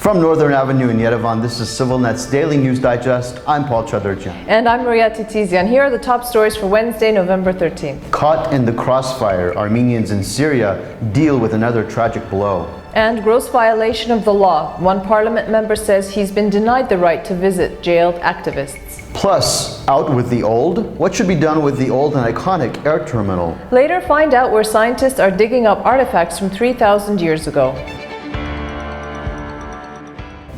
From Northern Avenue in Yerevan, this is CivilNet's Daily News Digest. I'm Paul Chadurjan. And I'm Maria Titizian. Here are the top stories for Wednesday, November 13th. Caught in the crossfire, Armenians in Syria deal with another tragic blow. And gross violation of the law. One parliament member says he's been denied the right to visit jailed activists. Plus, out with the old? What should be done with the old and iconic air terminal? Later, find out where scientists are digging up artifacts from 3,000 years ago.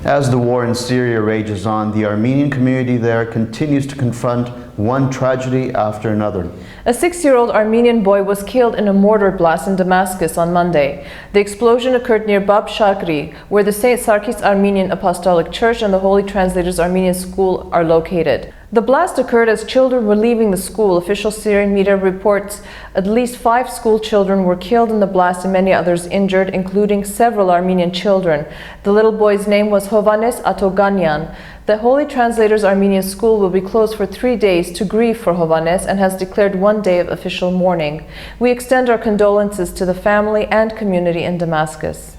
As the war in Syria rages on, the Armenian community there continues to confront one tragedy after another. A 6-year-old Armenian boy was killed in a mortar blast in Damascus on Monday. The explosion occurred near Bab Shakri, where the St. Sarkis Armenian Apostolic Church and the Holy Translators Armenian School are located. The blast occurred as children were leaving the school. Official Syrian media reports at least 5 school children were killed in the blast and many others injured, including several Armenian children. The little boy's name was Hovannes Atoganyan. The Holy Translators Armenian School will be closed for 3 days to grieve for Hovannes and has declared 1 day of official mourning. We extend our condolences to the family and community in Damascus.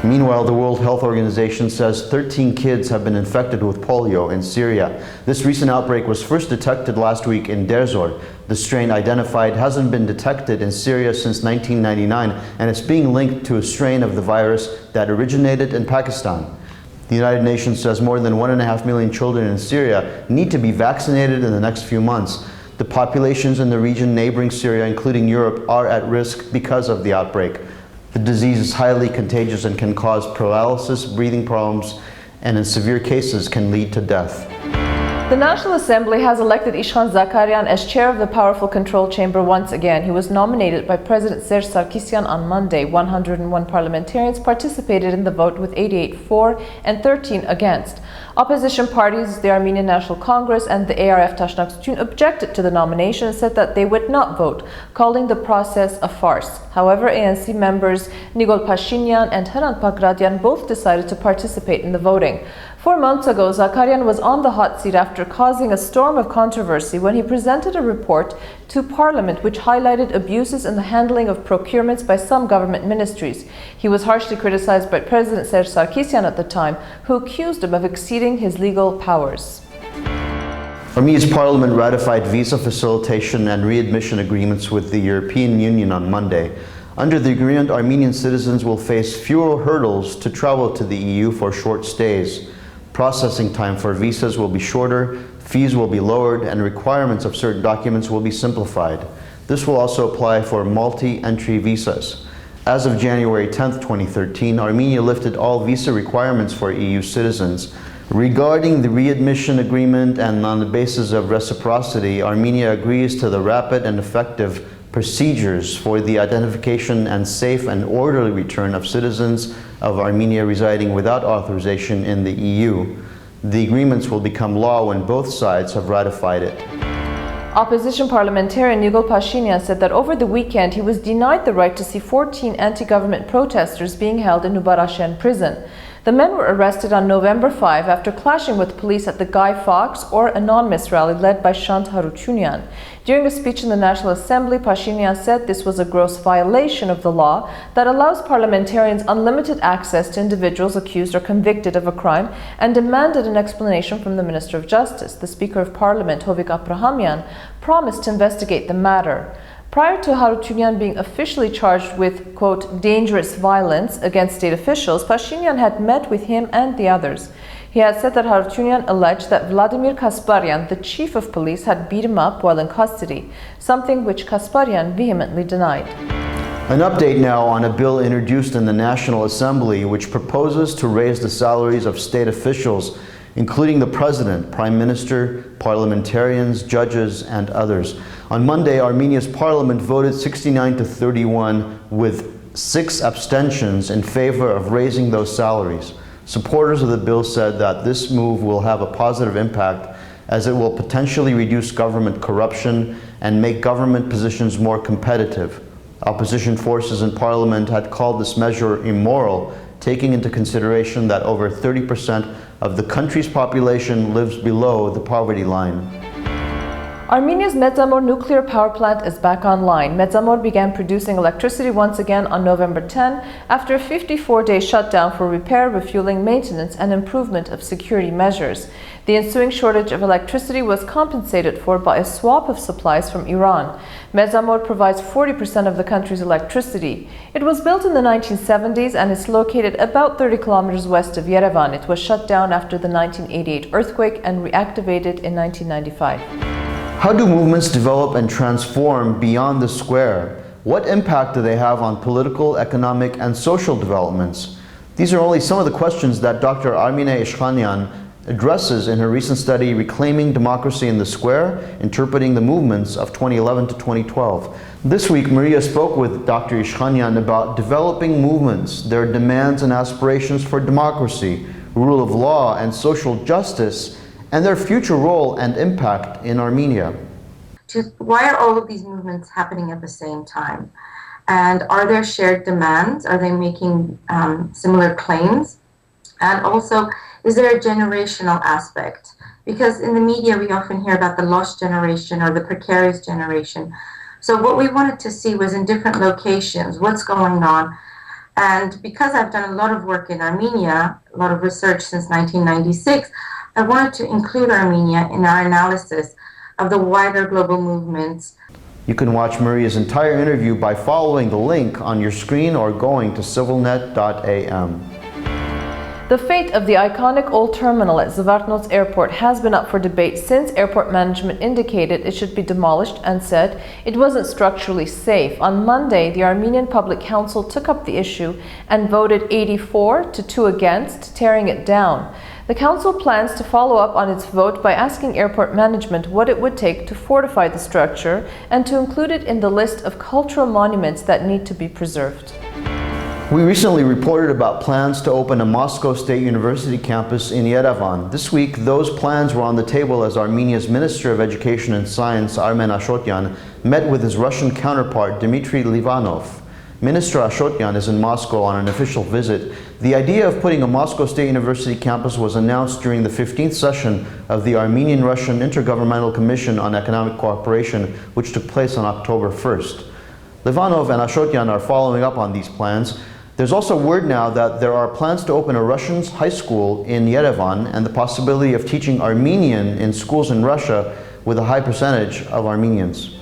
Meanwhile, the World Health Organization says 13 kids have been infected with polio in Syria. This recent outbreak was first detected last week in Derzor. The strain identified hasn't been detected in Syria since 1999, and it's being linked to a strain of the virus that originated in Pakistan. The United Nations says more than 1.5 million children in Syria need to be vaccinated in the next few months. The populations in the region neighboring Syria, including Europe, are at risk because of the outbreak. The disease is highly contagious and can cause paralysis, breathing problems, and in severe cases can lead to death. The National Assembly has elected Ishkhan Zakarian as chair of the powerful control chamber once again. He was nominated by President Serge Sarkisian on Monday. 101 parliamentarians participated in the vote with 88 for and 13 against. Opposition parties, the Armenian National Congress and the ARF Tashnaksutyun, objected to the nomination and said that they would not vote, calling the process a farce. However, ANC members Nikol Pashinyan and Hrant Pakratian both decided to participate in the voting. 4 months ago, Zakarian was on the hot seat after causing a storm of controversy when he presented a report to Parliament which highlighted abuses in the handling of procurements by some government ministries. He was harshly criticized by President Serge Sarkisian at the time, who accused him of exceeding his legal powers. Armenia's parliament ratified visa facilitation and readmission agreements with the European Union on Monday. Under the agreement, Armenian citizens will face fewer hurdles to travel to the EU for short stays. Processing time for visas will be shorter, fees will be lowered, and requirements of certain documents will be simplified. This will also apply for multi-entry visas. As of January 10, 2013, Armenia lifted all visa requirements for EU citizens. Regarding the readmission agreement and on the basis of reciprocity, Armenia agrees to the rapid and effective procedures for the identification and safe and orderly return of citizens of Armenia residing without authorization in the EU. The agreements will become law when both sides have ratified it. Opposition parliamentarian Nikol Pashinyan said that over the weekend he was denied the right to see 14 anti-government protesters being held in Nubarashen prison. The men were arrested on November 5 after clashing with police at the Guy Fawkes or Anonymous rally led by Shant Harutyunyan. During a speech in the National Assembly, Pashinyan said this was a gross violation of the law that allows parliamentarians unlimited access to individuals accused or convicted of a crime and demanded an explanation from the Minister of Justice. The Speaker of Parliament, Hovik Abrahamyan, promised to investigate the matter. Prior to Harutyunyan being officially charged with, quote, dangerous violence against state officials, Pashinyan had met with him and the others. He had said that Harutyunyan alleged that Vladimir Kasparyan, the chief of police, had beat him up while in custody, something which Kasparyan vehemently denied. An update now on a bill introduced in the National Assembly which proposes to raise the salaries of state officials, including the President, Prime Minister, parliamentarians, judges, and others. On Monday, Armenia's parliament voted 69 to 31 with 6 abstentions in favor of raising those salaries. Supporters of the bill said that this move will have a positive impact as it will potentially reduce government corruption and make government positions more competitive. Opposition forces in parliament had called this measure immoral, taking into consideration that over 30% of the country's population lives below the poverty line. Armenia's Medzamor nuclear power plant is back online. Medzamor began producing electricity once again on November 10 after a 54-day shutdown for repair, refueling, maintenance, and improvement of security measures. The ensuing shortage of electricity was compensated for by a swap of supplies from Iran. Medzamor provides 40% of the country's electricity. It was built in the 1970s and is located about 30 kilometers west of Yerevan. It was shut down after the 1988 earthquake and reactivated in 1995. How do movements develop and transform beyond the square? What impact do they have on political, economic, and social developments? These are only some of the questions that Dr. Armenia Ishkhanian addresses in her recent study, Reclaiming Democracy in the Square, Interpreting the Movements of 2011 to 2012. This week, Maria spoke with Dr. Ishkhanian about developing movements, their demands and aspirations for democracy, rule of law, and social justice, and their future role and impact in Armenia. Why are all of these movements happening at the same time? And are there shared demands? Are they making similar claims? And also, is there a generational aspect? Because in the media, we often hear about the lost generation or the precarious generation. So what we wanted to see was in different locations, what's going on. And because I've done a lot of work in Armenia, a lot of research since 1996, I wanted to include Armenia in our analysis of the wider global movements. You can watch Maria's entire interview by following the link on your screen or going to civilnet.am. The fate of the iconic old terminal at Zvartnots Airport has been up for debate since airport management indicated it should be demolished and said it wasn't structurally safe. On Monday, the Armenian Public Council took up the issue and voted 84 to 2 against, tearing it down. The council plans to follow up on its vote by asking airport management what it would take to fortify the structure and to include it in the list of cultural monuments that need to be preserved. We recently reported about plans to open a Moscow State University campus in Yerevan. This week, those plans were on the table as Armenia's Minister of Education and Science, Armen Ashotyan, met with his Russian counterpart, Dmitry Livanov. Minister Ashotyan is in Moscow on an official visit. The idea of putting a Moscow State University campus was announced during the 15th session of the Armenian-Russian Intergovernmental Commission on Economic Cooperation, which took place on October 1st. Livanov and Ashotyan are following up on these plans. There's also word now that there are plans to open a Russian high school in Yerevan and the possibility of teaching Armenian in schools in Russia with a high percentage of Armenians.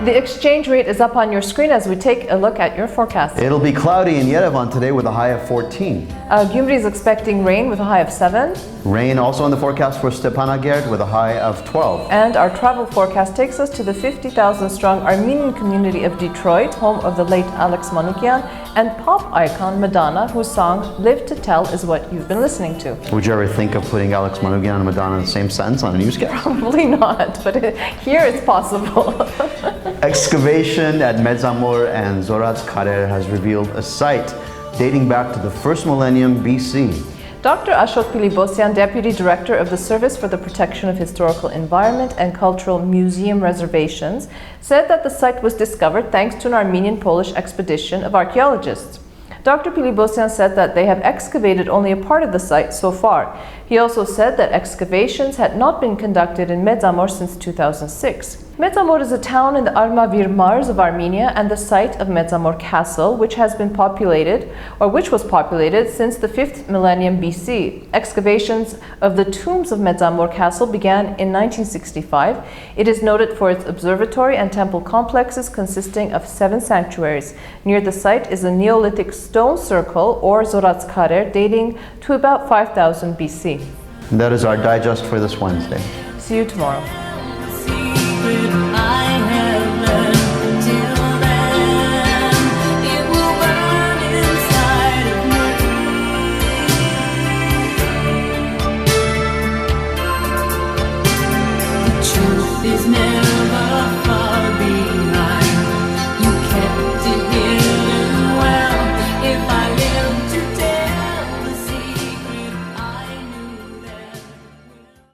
The exchange rate is up on your screen as we take a look at your forecast. It'll be cloudy in Yerevan today with a high of 14. Gyumri is expecting rain with a high of 7. Rain also in the forecast for Stepanakert with a high of 12. And our travel forecast takes us to the 50,000 strong Armenian community of Detroit, home of the late Alex Manukyan, and pop icon Madonna, whose song Live to Tell is what you've been listening to. Would you ever think of putting Alex Manukyan and Madonna in the same sentence on a newscast? Probably not, but here it's possible. Excavation at Medzamor and Zorats Karer has revealed a site dating back to the first millennium BC. Dr. Ashot Pilibosyan, Deputy Director of the Service for the Protection of Historical Environment and Cultural Museum Reservations, said that the site was discovered thanks to an Armenian-Polish expedition of archaeologists. Dr. Pilibosyan said that they have excavated only a part of the site so far. He also said that excavations had not been conducted in Medzamor since 2006. Medzamor is a town in the Armavir Mars of Armenia and the site of Medzamor Castle, which was populated since the 5th millennium BC. Excavations of the tombs of Medzamor Castle began in 1965. It is noted for its observatory and temple complexes consisting of 7 sanctuaries. Near the site is a Neolithic stone circle or Zorats Karer dating to about 5000 BC. That is our digest for this Wednesday. See you tomorrow.